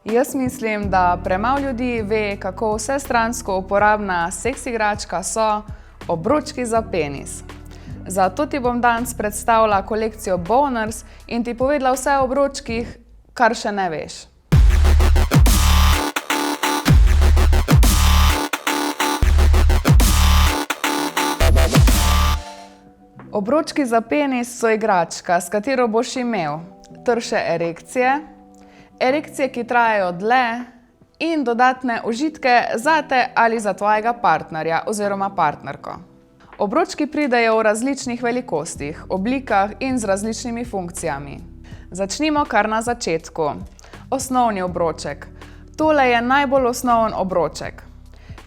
Jaz mislim, da premalo ljudi ve, kako vsestransko uporabna seks igračka so obročki za penis. Zato ti bom danes predstavila kolekcijo Boners in ti povedala vse o obročkih, kar še ne veš. Obročki za penis so igračka, s katero boš imel trše erekcije, ki trajajo dlje in dodatne užitke zate ali za tvojega partnerja oziroma partnerko. Obročki pridejo v različnih velikostih, oblikah in z različnimi funkcijami. Začnimo kar na začetku. Osnovni obroček. Tole je najbolj osnoven obroček.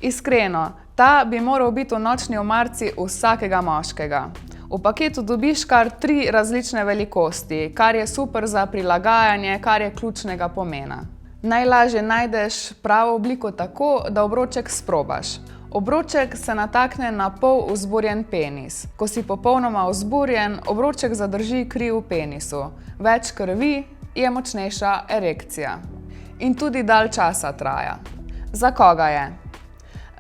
Iskreno, ta bi moral biti v nočni omarici vsakega moškega. V paketu dobiš kar 3 različne velikosti, kar je super za prilagajanje, kar je ključnega pomena. Najlažje najdeš pravo obliko tako, da obroček sprobaš. Obroček se natakne na pol vzburjen penis. Ko si popolnoma vzburjen, obroček zadrži kri v penisu. Več krvi je močnejša erekcija. In tudi dalj časa traja. Za koga je?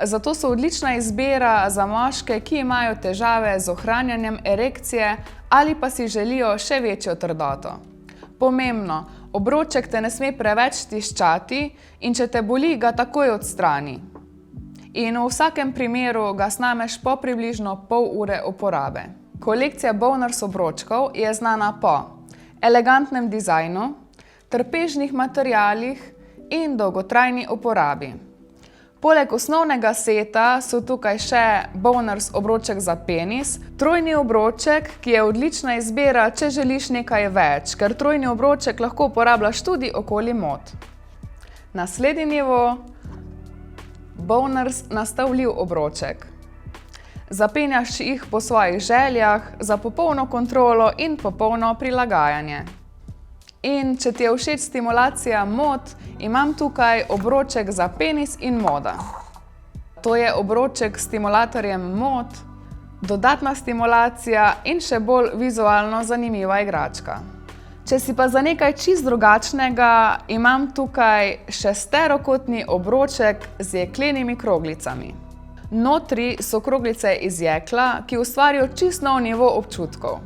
Zato so odlična izbira za moške, ki imajo težave z ohranjanjem erekcije ali pa si želijo še večjo trdoto. Pomembno, obroček te ne sme preveč tiščati in če te boli, ga takoj odstrani. In v vsakem primeru ga snameš po približno pol ure uporabe. Kolekcija Boners obročkov je znana po elegantnem dizajnu, trpežnih materialih in dolgotrajni uporabi. Poleg osnovnega seta so tukaj še Boners obroček za penis, trojni obroček, ki je odlična izbira, če želiš nekaj več, ker trojni obroček lahko uporabljaš tudi okoli mod. Naslednji nivo, Boners nastavljiv obroček. Zapenjaš jih po svojih željah za popolno kontrolo in popolno prilagajanje. In če ti je všeč stimulacija mod, imam tukaj obroček za penis in moda. To je obroček s stimulatorjem mod, dodatna stimulacija in še bolj vizualno zanimiva igračka. Če si pa za nekaj čisto drugačnega, imam tukaj šesterokotni obroček z jeklenimi kroglicami. Notri so kroglice iz jekla, ki ustvarijo čisto nov nivo občutkov.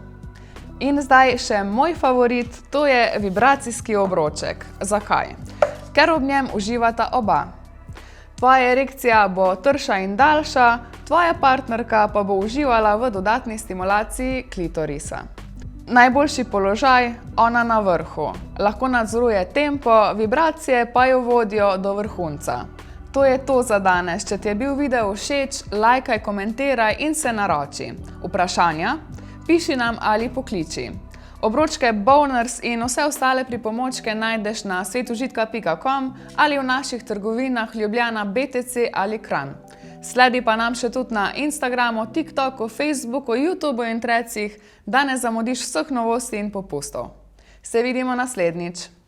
In zdaj še moj favorit, to je vibracijski obroček. Zakaj? Ker ob njem uživata oba. Tvoja erekcija bo trša in daljša, tvoja partnerka pa bo uživala v dodatni stimulaciji klitorisa. Najboljši položaj, ona na vrhu. Lahko nadzoruje tempo, vibracije pa jo vodijo do vrhunca. To je to za danes. Če ti je bil video všeč, lajkaj, komentiraj in se naroči. Vprašanja? Piši nam ali pokliči. Obročke Boners in vse ostale pripomočke najdeš na svetužitka.com ali v naših trgovinah Ljubljana, BTC ali Kranj. Sledi pa nam še tudi na Instagramu, TikToku, Facebooku, YouTubeu in Trecih, da ne zamudiš vseh novosti in popustov. Se vidimo naslednjič.